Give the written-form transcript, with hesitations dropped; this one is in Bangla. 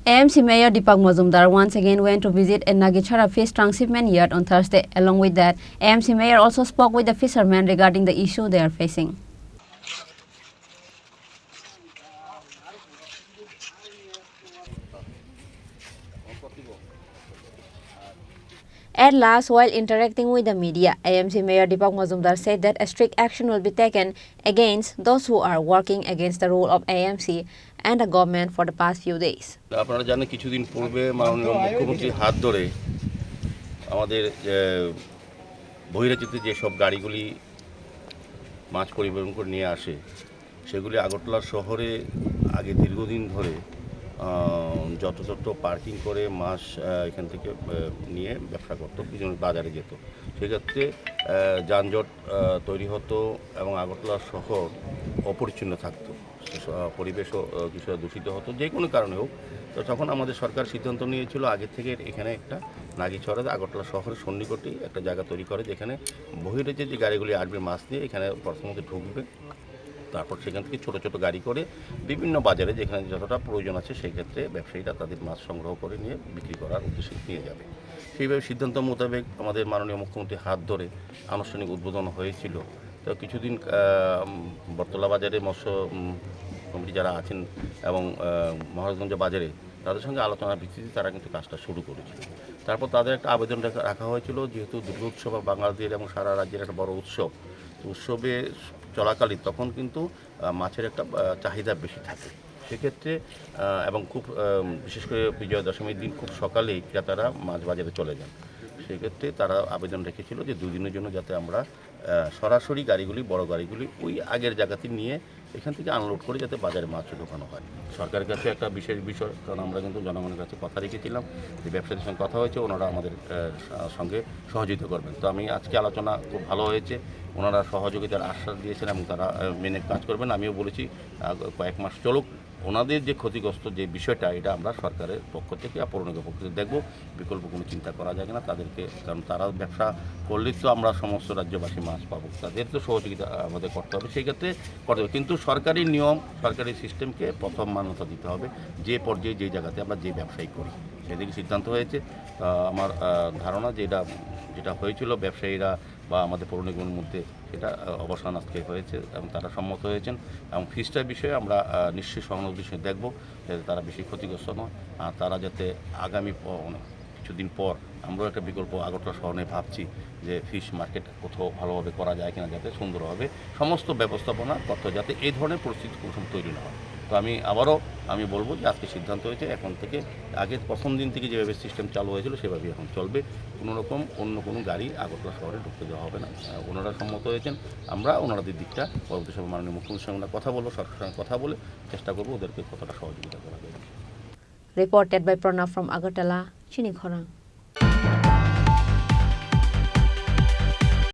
AMC Mayor Deepak Majumdar once again went to visit a Nagichara fish transshipment yard on Thursday. Along with that, AMC Mayor also spoke with the fishermen regarding the issue they are facing. At last, while interacting with the media, AMC Mayor Deepak Majumdar said that a strict action will be taken against those who are working against the rule of AMC and the government for the past few days. আপনারা জানেন কিছুদিন পূর্বে মাননীয় মুখ্যমন্ত্রীর হাত ধরে আমাদের বহিরাজ্যতে যেসব গাড়িগুলি মাছ পরিবহন করে নিয়ে আসে সেগুলি আগরতলা শহরে আগে দীর্ঘদিন ধরে যথাযথ পার্কিং করে মাছ এখান থেকে নিয়ে ব্যবসা করতো, বিভিন্ন বাজারে যেত। সেক্ষেত্রে যানজট তৈরি হতো এবং আগরতলা শহর অপরিচ্ছন্ন থাকতো, পরিবেশও কিছু দূষিত হতো, যে কোনো কারণে হোক। তো তখন আমাদের সরকার সিদ্ধান্ত নিয়েছিল আগে থেকে এখানে একটা নাগিছড়া আগরতলা শহরের সন্নিকটে একটা জায়গা তৈরি করে, যেখানে বহিরাজ্যে যে গাড়িগুলি আসবে মাছ নিয়ে এখানে প্রথমত ঢুকবে, তারপর সেখান থেকে ছোটো ছোটো গাড়ি করে বিভিন্ন বাজারে যেখানে যতটা প্রয়োজন আছে সেই ক্ষেত্রে ব্যবসায়ীরা তাদের মাছ সংগ্রহ করে নিয়ে বিক্রি করার উদ্দেশ্যে নিয়ে যাবে। সেইভাবে সিদ্ধান্ত মোতাবেক আমাদের মাননীয় মুখ্যমন্ত্রীর হাত ধরে আনুষ্ঠানিক উদ্বোধন হয়েছিল। তো কিছুদিন বটতলা বাজারে মৎস্য কমিটি যারা আছেন এবং মহারাজগঞ্জ বাজারে তাদের সঙ্গে আলোচনার ভিত্তিতে তারা কিন্তু কাজটা শুরু করেছিল। তারপর তাদের একটা আবেদন রাখা হয়েছিল, যেহেতু দুর্গোৎসব বাঙালিদের এবং সারা রাজ্যের একটা বড় উৎসবে চলাকালীন তখন কিন্তু মাছের একটা চাহিদা বেশি থাকে। সেক্ষেত্রে এবং খুব বিশেষ করে বিজয়া দশমীর দিন খুব সকালেই ক্রেতারা মাছ বাজারে চলে যান। সেক্ষেত্রে তারা আবেদন রেখেছিল যে 2 দিনের জন্য যাতে আমরা সরাসরি গাড়িগুলি, বড় গাড়িগুলি ওই আগের জায়গাতে নিয়ে এখান থেকে আনলোড করে যাতে বাজারে মাছ ঢোকানো হয়। সরকারের কাছে একটা বিশেষ বিষয়, কারণ আমরা কিন্তু জনগণের কাছে কথা রেখেছিলাম যে ব্যবসায়ীদের সঙ্গে কথা হয়েছে, ওনারা আমাদের সঙ্গে সহযোগিতা করবেন। তো আমি আজকে আলোচনা খুব ভালো হয়েছে, ওনারা সহযোগিতার আশ্বাস দিয়েছেন এবং তারা মেনে কাজ করবেন। আমিও বলেছি কয়েক মাস চলুক, ওনাদের যে ক্ষতিগ্রস্ত যে বিষয়টা এটা আমরা সরকারের পক্ষ থেকে পৌরনিগমের পক্ষ থেকে দেখব, বিকল্প কোনো চিন্তা করা যায় না তাদেরকে, কারণ তারা ব্যবসা করলেই তো আমরা সমস্ত রাজ্যবাসী মাছ পাবো, তাদের তো সহযোগিতা আমাদের করতে হবে, সেই ক্ষেত্রে করতে হবে। কিন্তু সরকারি নিয়ম, সরকারি সিস্টেমকে প্রথম মান্যতা দিতে হবে, যে পর্যায়ে যে জায়গাতে আমরা যে ব্যবসায়ী করি সেদিকে সিদ্ধান্ত হয়েছে। আমার ধারণা যে যেটা হয়েছিল ব্যবসায়ীরা বা আমাদের পৌর নিগমের মধ্যে সেটা অবসান আজকে হয়েছে এবং তারা সম্মত হয়েছেন। এবং ফিসটার বিষয়ে আমরা নিশ্চয়ই সহানুভূতির সঙ্গে দেখব যাতে তারা বেশি ক্ষতিগ্রস্ত নয়, আর তারা যাতে আগামী কিছুদিন পর আমরাও একটা বিকল্প আগরতলা শহরে ভাবছি যে ফিশ মার্কেট কোথাও ভালোভাবে করা যায় কিনা, যাতে সুন্দরভাবে সমস্ত ব্যবস্থাপনা করতে, যাতে এই ধরনের পরিস্থিতি কোনো তৈরি না হয়। তো আমি বলবো যে আজকে সিদ্ধান্ত হয়েছে এখন থেকে আগে প্রথম দিন থেকে যেভাবে সিস্টেম চালু হয়েছিল সেভাবেই এখন চলবে, কোনো রকম অন্য কোনো গাড়ি আগরতলা শহরে ঢুকতে দেওয়া হবে না। ওনারা সম্মত হয়েছেন, আমরা ওনাদের দিকটা পরবর্তী সময় মাননীয় মুখ্যমন্ত্রীর সঙ্গে কথা বলবো, সরকারের সঙ্গে কথা বলে চেষ্টা করবো ওদেরকে কতটা সহযোগিতা করা যায়। Reported by Pranav from Agartala, Chini, Khorang.